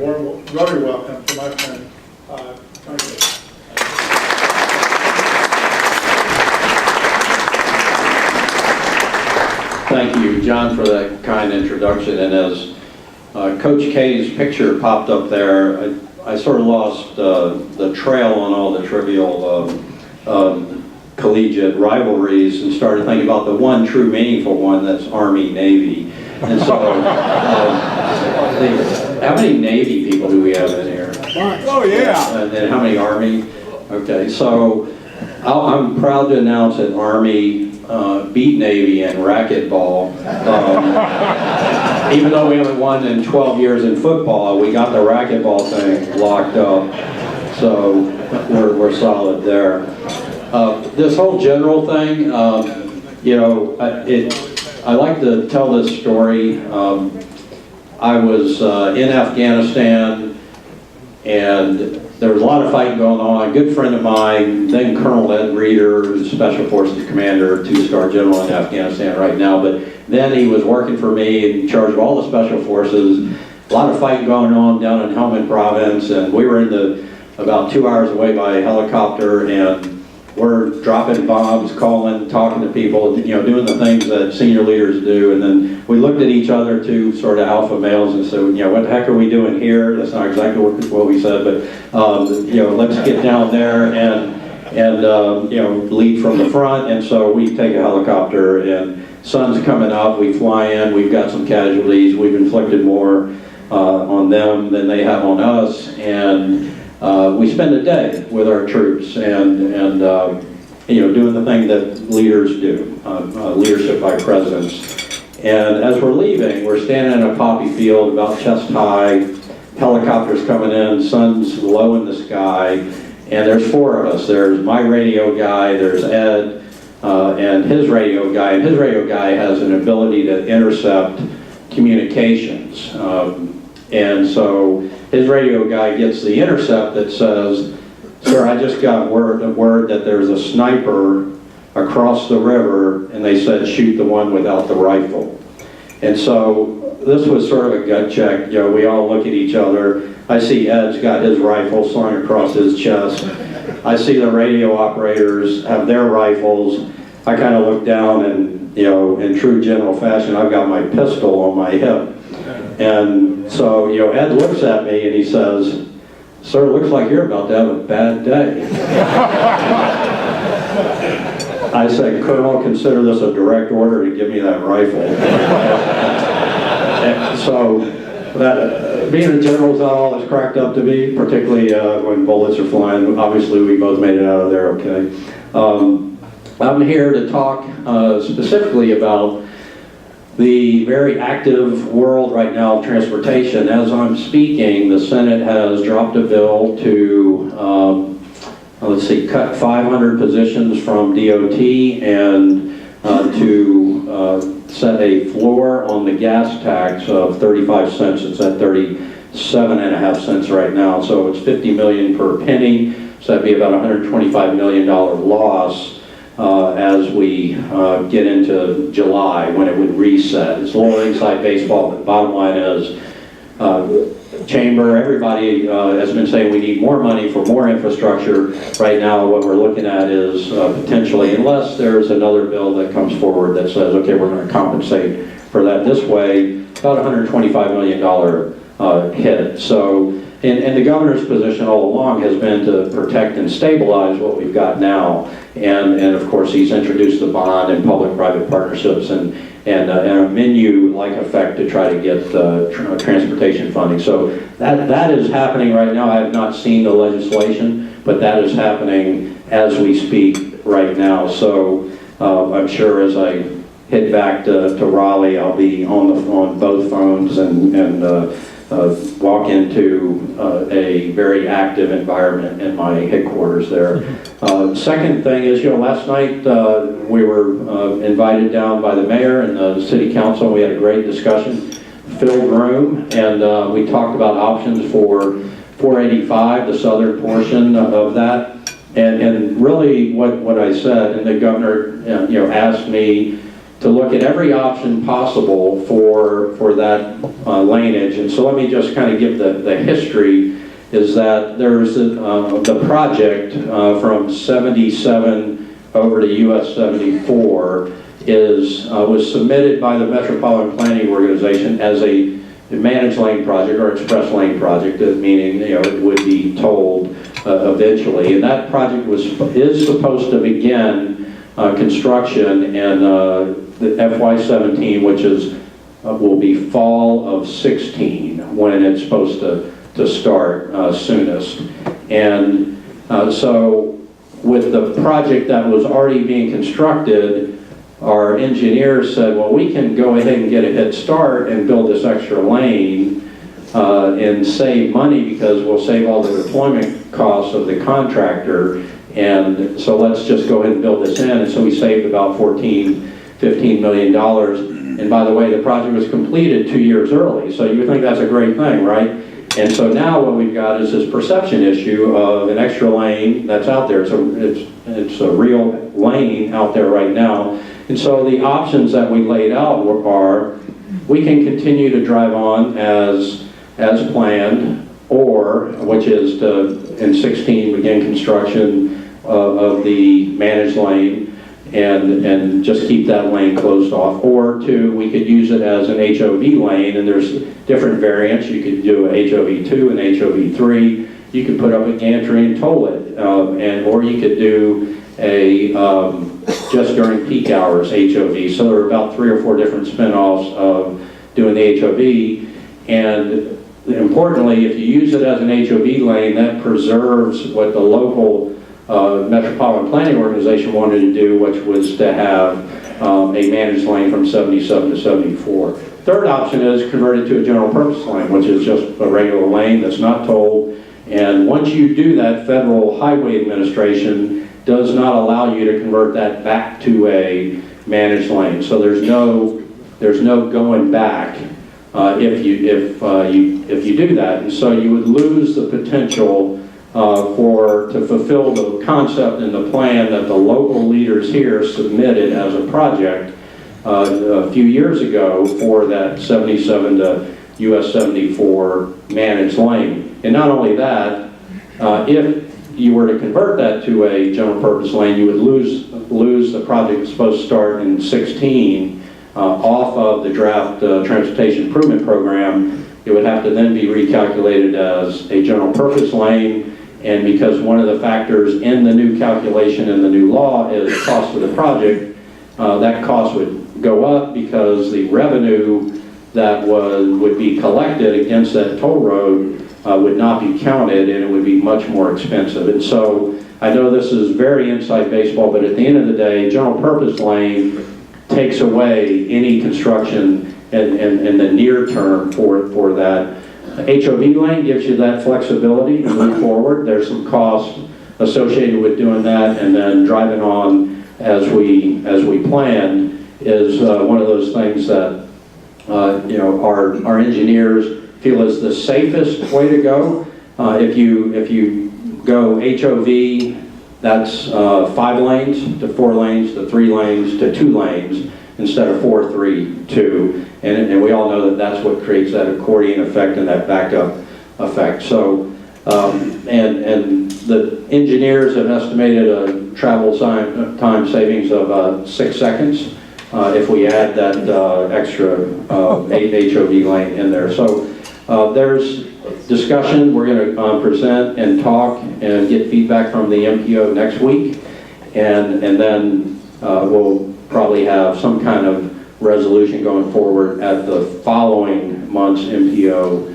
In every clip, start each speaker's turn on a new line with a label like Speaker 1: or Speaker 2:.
Speaker 1: Warm Rotary welcome to my friend, Tony.
Speaker 2: Thank you, John, for that kind introduction. And as Coach K's picture popped up there, I sort of lost the trail on all the trivial collegiate rivalries and started thinking about the one true meaningful one, that's Army-Navy. And so, how many Navy people do we have in here?
Speaker 1: Oh, yeah.
Speaker 2: And how many Army? Okay, so I'm proud to announce that Army beat Navy in racquetball. Even though we haven't won in 12 years in football, we got the racquetball thing locked up. So we're solid there. This whole general thing, you know, I like to tell this story. I was in Afghanistan, and there was a lot of fighting going on. A good friend of mine, then Colonel Ed Reeder, who's Special Forces Commander, 2-star general in Afghanistan right now, but then he was working for me in charge of all the Special Forces. A lot of fighting going on down in Helmand Province, and we were about 2 hours away by helicopter, and we're dropping bombs, calling, talking to people, you know, doing the things that senior leaders do. And then we looked at each other, two sort of alpha males, and said, you know, what the heck are we doing here? That's not exactly what we said, but you know, let's get down there and you know, lead from the front. And so we take a helicopter, and sun's coming up, we fly in, we've got some casualties, we've inflicted more on them than they have on us, and we spend a day with our troops and you know, doing the thing that leaders do, leadership by presence. And as we're leaving, we're standing in a poppy field about chest high, helicopters coming in, sun's low in the sky, and there's 4 of us. There's my radio guy, there's Ed, and his radio guy. And his radio guy has an ability to intercept communications. And so his radio guy gets the intercept that says, "Sir, I just got word that there's a sniper across the river, and they said shoot the one without the rifle." And so this was sort of a gut check. You know, we all look at each other. I see Ed's got his rifle slung across his chest. I see the radio operators have their rifles. I kind of look down, and, you know, in true general fashion, I've got my pistol on my hip. And so, you know, Ed looks at me and he says, "Sir, it looks like you're about to have a bad day." I said, "Colonel, consider this a direct order to give me that rifle." And so, being a general is not all it's cracked up to be, particularly when bullets are flying. Obviously, we both made it out of there okay. I'm here to talk specifically about the very active world right now of transportation. As I'm speaking, the Senate has dropped a bill to, cut 500 positions from DOT and to set a floor on the gas tax of 35 cents. It's at 37.5 cents right now, so it's 50 million per penny, so that'd be about $125 million loss. As we get into July, when it would reset. It's a little inside baseball, but the bottom line is Chamber, everybody has been saying we need more money for more infrastructure. Right now, what we're looking at is potentially, unless there's another bill that comes forward that says, okay, we're going to compensate for that this way, about $125 million hit. So, and the governor's position all along has been to protect and stabilize what we've got now. And of course, he's introduced the bond and public-private partnerships and a menu-like effect to try to get transportation funding. So that is happening right now. I have not seen the legislation, but that is happening as we speak right now. So I'm sure as I head back to Raleigh, I'll be on both phones and walk into a very active environment in my headquarters there. Second thing is, last night we were invited down by the mayor and the city council. We had a great discussion, filled room, and we talked about options for 485, the southern portion of that. And really what I said, and the governor asked me, to look at every option possible for that laneage. And so let me just kind of give the history, is that there's the project from 77 over to US 74 was submitted by the Metropolitan Planning Organization as a managed lane project or express lane project, meaning it would be tolled eventually. And that project is supposed to begin construction in the FY17, which will be fall of 16 when it's supposed to start soonest. And so with the project that was already being constructed, our engineers said, well, we can go ahead and get a head start and build this extra lane and save money, because we'll save all the deployment costs of the contractor. And so let's just go ahead and build this in. And so we saved about $15 million. And by the way, the project was completed 2 years early. So you would think that's a great thing, right? And so now what we've got is this perception issue of an extra lane that's out there. It's a real lane out there right now. And so the options that we laid out are, we can continue to drive on as planned, or, which is to, in 16, begin construction of the managed lane and just keep that lane closed off. Or two, we could use it as an HOV lane, and there's different variants. You could do a HOV2 and HOV3. You could put up a gantry and toll it, or you could do a just during peak hours HOV. So there are about 3 or 4 different spin-offs of doing the HOV. And importantly, if you use it as an HOV lane, that preserves what the local Metropolitan Planning Organization wanted to do, which was to have a managed lane from 77 to 74. Third option is converted to a general purpose lane, which is just a regular lane that's not tolled. And once you do that, Federal Highway Administration does not allow you to convert that back to a managed lane. So there's no going back if you do that. And so you would lose the potential to fulfill the concept and the plan that the local leaders here submitted as a project a few years ago for that 77 to US 74 managed lane. And not only that, if you were to convert that to a general purpose lane, you would lose the project that's supposed to start in 16 off of the draft transportation improvement program. It would have to then be recalculated as a general purpose lane. And because one of the factors in the new calculation in the new law is cost of the project, that cost would go up because the revenue that would be collected against that toll road would not be counted, and it would be much more expensive. And so I know this is very inside baseball, but at the end of the day, general purpose lane takes away any construction in the near term for that. HOV lane gives you that flexibility to move forward. There's some cost associated with doing that, and then driving on as we planned is one of those things that our engineers feel is the safest way to go. If you go HOV, that's 5 lanes to 4 lanes to 3 lanes to 2 lanes instead of 4, 3, 2. And we all know that that's what creates that accordion effect and that backup effect. So, and the engineers have estimated a travel time savings of 6 seconds if we add that extra HOV lane in there. So there's discussion. We're going to present and talk and get feedback from the MPO next week. And then we'll probably have some kind of resolution going forward at the following month's MPO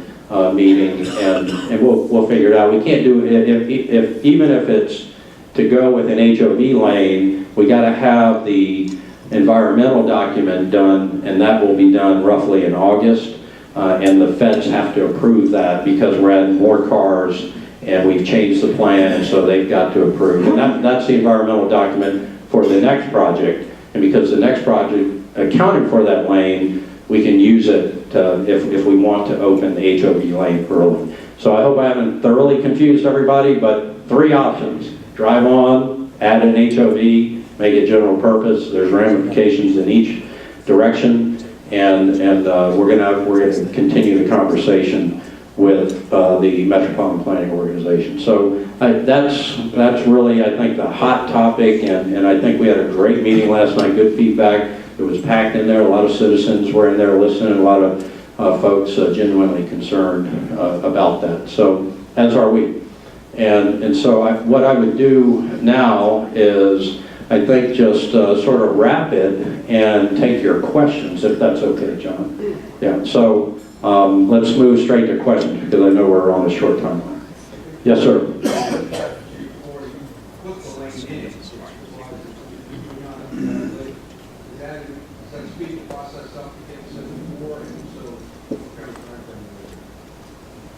Speaker 2: meeting, and we'll figure it out. We can't do it even if it's to go with an HOV lane. We got to have the environmental document done, and that will be done roughly in August. And the feds have to approve that because we're adding more cars, and we've changed the plan, and so they've got to approve. And that's the environmental document for the next project. And because the next project accounted for that lane, we can use it if we want to open the HOV lane early. So I hope I haven't thoroughly confused everybody, but 3 options. Drive on, add an HOV, make it general purpose. There's ramifications in direction, and we're going to continue the conversation with the Metropolitan Planning Organization. So that's really, I think, the hot topic, and I think we had a great meeting last night, good feedback. It was packed in there, a lot of citizens were in there listening, a lot of folks genuinely concerned about that. So, as are we. And so what I would do now is, I think, just sort of wrap it and take your questions, if that's okay, John. Yeah, so let's move straight to questions, because I know we're on a short timeline. Yes, sir.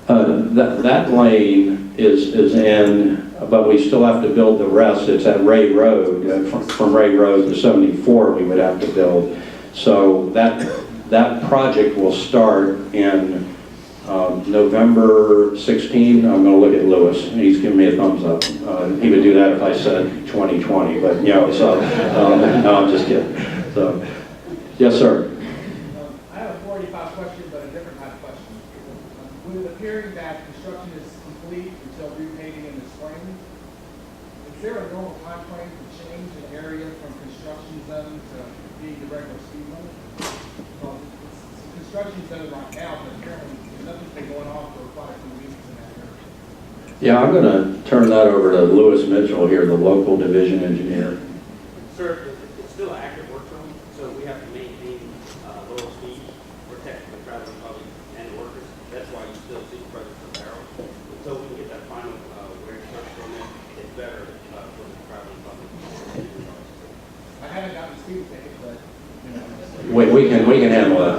Speaker 2: That lane is in, but we still have to build the rest. It's at Ray Road. From Ray Road to 74 we would have to build. So that project will start in November 16. I'm going to look at Lewis. He's giving me a thumbs up. He would do that if I said 2020, but you know, so no, I'm just kidding. So, yes, sir.
Speaker 3: I have a 45 question, but a different type of question. With it appearing that construction is complete until repaving in the spring, is there a normal time frame to change an area from construction zone to being the regular speed limit? Well, it's a construction zone right now, but apparently nothing's been going on for quite a few weeks in that area.
Speaker 2: Yeah, I'm going to turn that over to Lewis Mitchell here, the local division engineer.
Speaker 4: Sir, it's still an active work zone, so we have to maintain lower speeds, protect the traveling public and workers. That's why you still see pressure per barrel. Until we can get that final wear structure on it, it's better for the traveling public.
Speaker 3: I haven't gotten a speed ticket, but you know.
Speaker 2: We can handle that.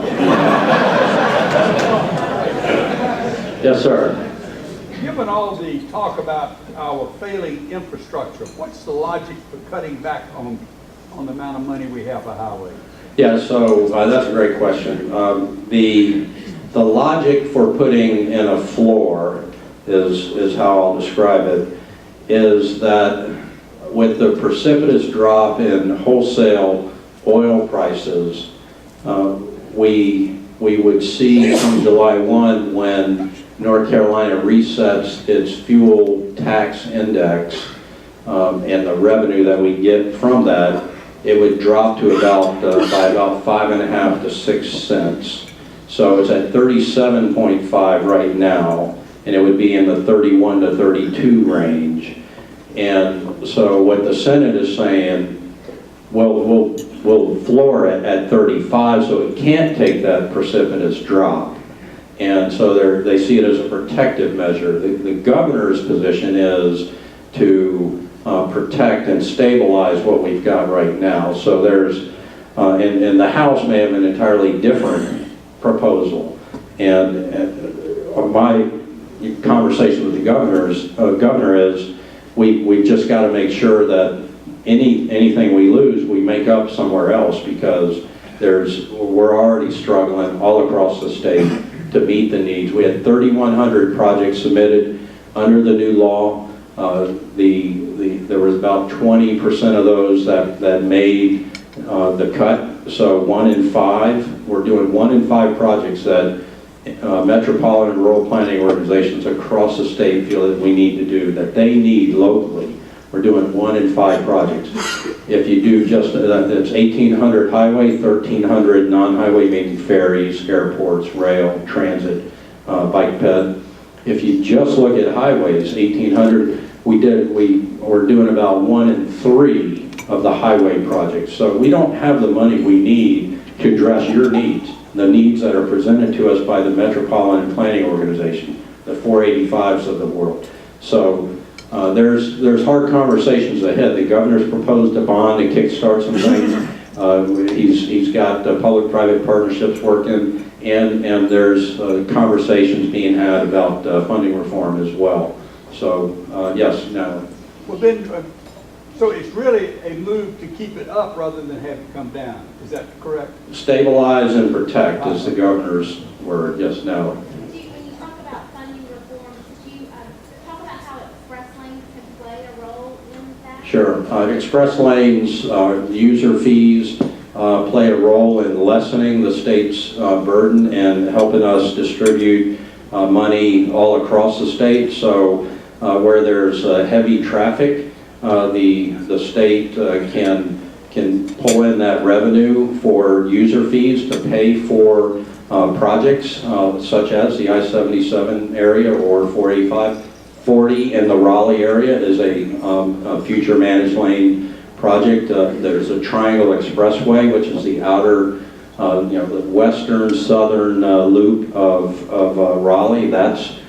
Speaker 2: Yes, sir.
Speaker 5: Given all the talk about our failing infrastructure, what's the logic for cutting back on the amount of money we have for highway?
Speaker 2: Yeah, so that's a great question. The logic for putting in a floor is how I'll describe it, is that with the precipitous drop in wholesale oil prices, we would see from July 1, when North Carolina resets its fuel tax index and the revenue that we get from that, it would drop to by about 5.5 to 6 cents. So it's at 37.5 right now, and it would be in the 31 to 32 range. And so what the Senate is saying, we'll floor it at 35, so it can't take that precipitous drop. And so they see it as a protective measure. The governor's position is to protect and stabilize what we've got right now. So there's, and the House may have an entirely different proposal. And my conversation with the governor is, we've just got to make sure that anything we lose, we make up somewhere else, because we're already struggling all across the state to meet the needs. We had 3,100 projects submitted under the new law. There was about 20% of those that made the cut. So 1 in 5, we're doing 1 in 5 projects that metropolitan and rural planning organizations across the state feel that we need to do, that they need locally. We're doing 1 in 5 projects. If you do just, that's 1,800 highway, 1,300 non-highway, meaning ferries, airports, rail, transit, bike ped. If you just look at highways, 1,800, we're doing about 1 in 3 of the highway projects. So we don't have the money we need to address your needs, the needs that are presented to us by the Metropolitan Planning Organization, the 485s of the world. So there's hard conversations ahead. The governor's proposed a bond to kickstart some things. He's got public-private partnerships working, and there's conversations being had about funding reform as well. So yes, no.
Speaker 5: Well, then, so it's really a move to keep it up rather than have it come down. Is that correct?
Speaker 2: Stabilize and protect is the governor's word. Yes, no.
Speaker 6: When you talk about funding reform, could you talk about how express lanes can play a role in that?
Speaker 2: Sure. Express lanes, user fees, play a role in lessening the state's burden and helping us distribute money all across the state. So where there's heavy traffic, the state can pull in that revenue for user fees to pay for projects such as the I-77 area or 485. 40 in the Raleigh area is a future managed lane project. There's a Triangle Expressway, which is the outer, the western southern loop of Raleigh. That's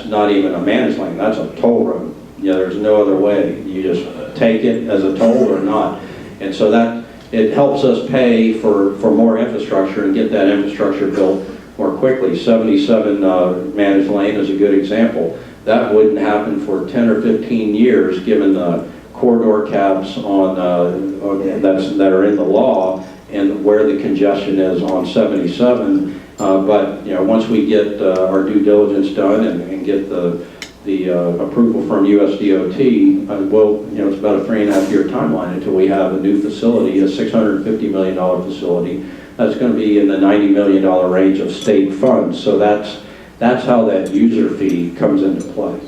Speaker 2: not even a managed lane. That's a toll road. There's no other way. You just take it as a toll or not. And so that it helps us pay for more infrastructure and get that infrastructure built more quickly. 77 managed lane is a good example. That wouldn't happen for 10 or 15 years given the corridor caps on that are in the law and where the congestion is on 77. But once we get our due diligence done and get the approval from USDOT, it's about a 3.5-year timeline until we have a new facility, a $650 million facility. That's going to be in the $90 million range of state funds. So that's how that user fee comes into play.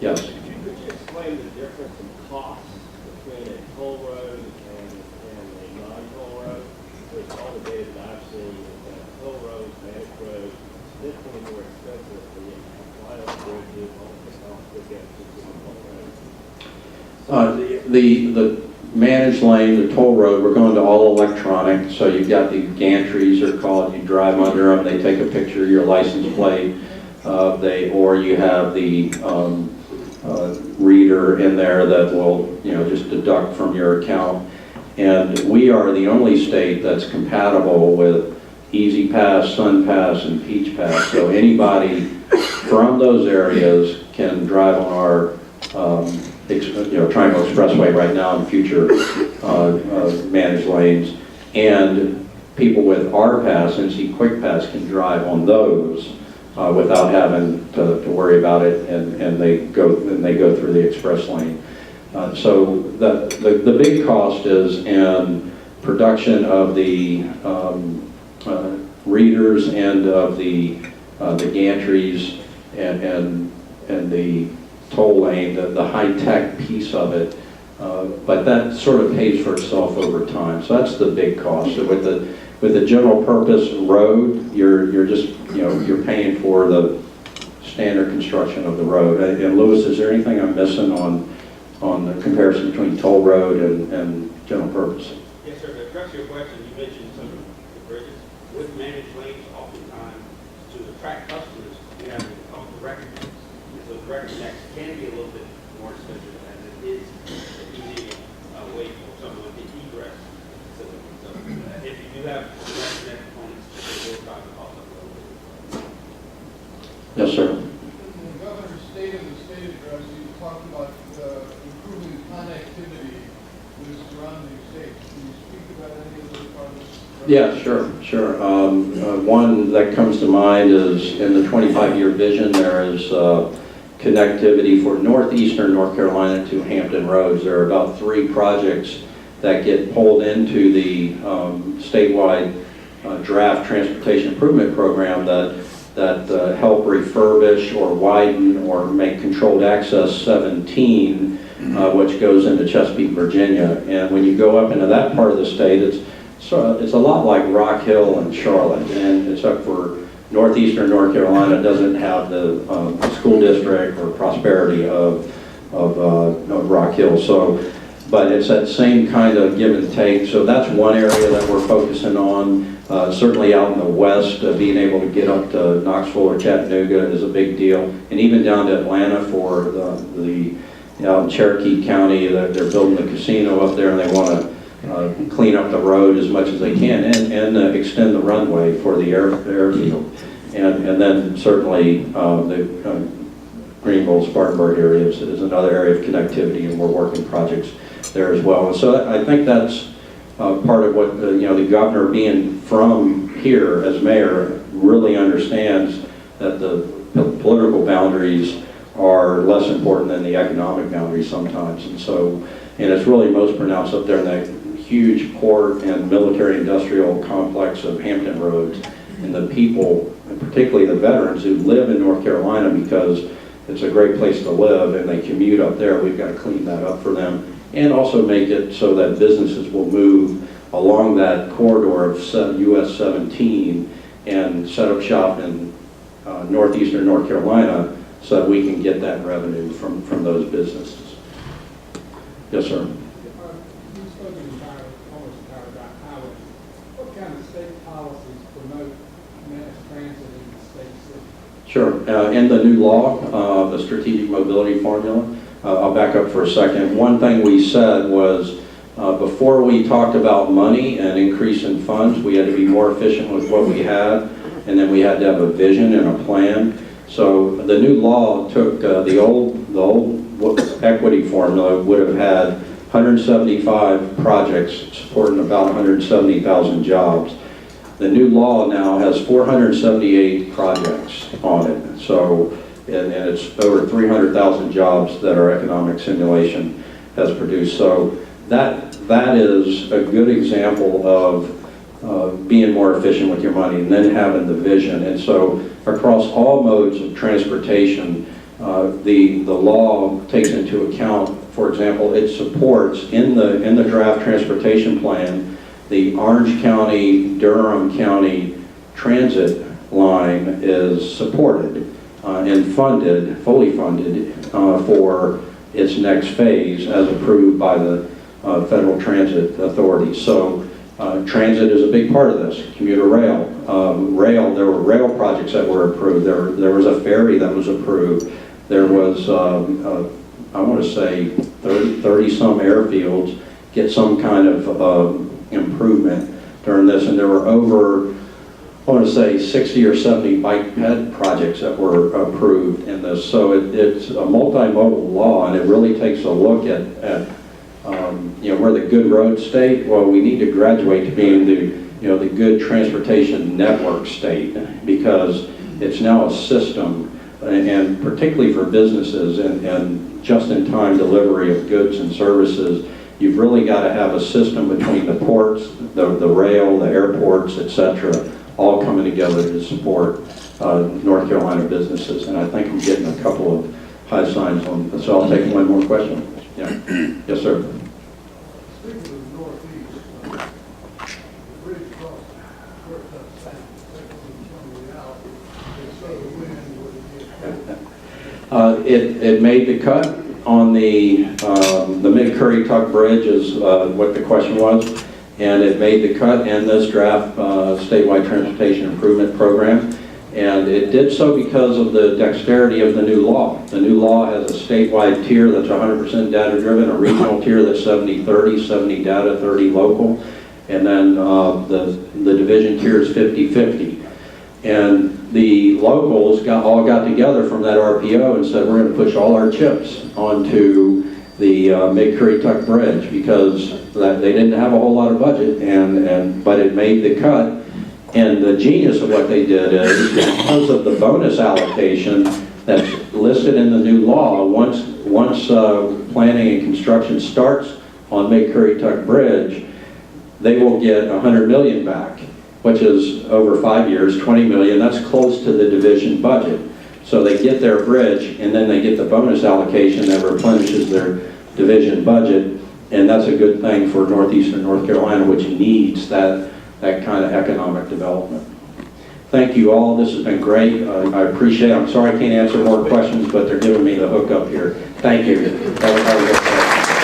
Speaker 2: Yes.
Speaker 7: Could you explain the difference in cost between a toll road and a non-toll road? With all the data that I've seen, that toll roads, managed roads, significantly more expensive than the flyover bridges, all the technology that gets to the toll road.
Speaker 2: The managed lane, the toll road, we're going to all electronic. So you've got the gantries, they're called. You drive under them, they take a picture of your license plate. Or you have the reader in there that will, just deduct from your account. And we are the only state that's compatible with Easy Pass, Sun Pass, and Peach Pass. So anybody from those areas can drive on our Triangle Expressway right now and future managed lanes. And people with our pass, NC Quick Pass, can drive on those without having to worry about it, and they go through the express lane. So the big cost is in production of the readers and of the gantries and the toll lane, the high-tech piece of it. But that sort of pays for itself over time. So that's the big cost. So with the general purpose road, you're just you're paying for the standard construction of the road. And Louis, is there anything I'm missing on the comparison between toll road and general purpose?
Speaker 4: Yes, sir. To address your question, you mentioned some of the bridges. With managed lanes, oftentimes, to attract customers, you have what we call direct connects. And so direct connects can be a little bit more expensive, as it is an easy way for someone to egress the facility. So if you do have direct connect components, it will drive the cost up a little bit.
Speaker 2: Yes, sir.
Speaker 8: In the governor's state of the state address, you talked about improving connectivity with the surrounding states. Can you speak about any of those projects?
Speaker 2: Yeah, sure. One that comes to mind is in the 25-year vision, there is connectivity for northeastern North Carolina to Hampton Roads. There are about 3 projects that get pulled into the statewide draft transportation improvement program that help refurbish or widen or make controlled access 17, which goes into Chesapeake, Virginia. And when you go up into that part of the state, it's a lot like Rock Hill and Charlotte, and except for northeastern North Carolina doesn't have the school district or prosperity of Rock Hill. So, but it's that same kind of give and take. So that's one area that we're focusing on. Certainly out in the west, being able to get up to Knoxville or Chattanooga is a big deal, and even down to Atlanta for the out in Cherokee County, they're building a casino up there, and they want to clean up the road as much as they can and extend the runway for the airfield. And then certainly the Greenville, Spartanburg area is another area of connectivity, and we're working projects there as well. And so I think that's part of what the governor, being from here as mayor, really understands that the political boundaries are less important than the economic boundaries sometimes. And it's really most pronounced up there in that huge port and military industrial complex of Hampton Roads, and the people, and particularly the veterans who live in North Carolina, because it's a great place to live and they commute up there, we've got to clean that up for them, and also make it so that businesses will move along that corridor of US 17 and set up shop in northeastern North Carolina, so that we can get that revenue from those businesses. Yes, sir.
Speaker 3: You've spoken almost entirely about highways. What kind of state policies promote mass transit in the state city?
Speaker 2: Sure. In the new law, the strategic mobility formula, I'll back up for a second. One thing we said was before we talked about money and increase in funds, we had to be more efficient with what we had, and then we had to have a vision and a plan. So the new law took the old equity formula would have had 175 projects supporting about 170,000 jobs. The new law now has 478 projects on it. So, and it's over 300,000 jobs that our economic simulation has produced. So that is a good example of being more efficient with your money and then having the vision. And so across all modes of transportation, the law takes into account, for example, it supports in the draft transportation plan, the Orange County, Durham County transit line is supported and funded, fully funded for its next phase as approved by the Federal Transit Authority. So transit is a big part of this. Commuter rail. There were rail projects that were approved. There was a ferry that was approved. There was, I want to say, 30 some airfields get some kind of improvement during this. And there were over, I want to say, 60 or 70 bike ped projects that were approved in this. So it's a multimodal law, and it really takes a look at we're the good road state. Well, we need to graduate to being the good transportation network state, because it's now a system, and particularly for businesses and just-in-time delivery of goods and services, you've really got to have a system between the ports, the rail, the airports, etc., all coming together to support North Carolina businesses. And I think I'm getting a couple of high signs on this. So I'll take one more question. Yeah. Yes, sir.
Speaker 8: Speaking of the northeast, the bridge across where it does coming out, it's so the wind would get
Speaker 2: It made the cut on the Mid-Currituck Bridge is what the question was, and it made the cut in this draft statewide transportation improvement program, and it did so because of the dexterity of the new law. The new law has a statewide tier that's 100% data driven, a regional tier that's 70-30, 70 data, 30 local, and then the division tier is 50-50. And the locals all got together from that RPO and said, we're going to push all our chips onto the Mid-Currituck Bridge, because they didn't have a whole lot of budget, but it made the cut. And the genius of what they did is, because of the bonus allocation that's listed in the new law, once planning and construction starts on Mid-Currituck Bridge, they will get $100 million back, which is over 5 years, $20 million. That's close to the division budget. So they get their bridge, and then they get the bonus allocation that replenishes their division budget, and that's a good thing for northeastern North Carolina, which needs that kind of economic development. Thank you all. This has been great. I appreciate it. I'm sorry I can't answer more questions, but they're giving me the hook up here. Thank you. Have a good day.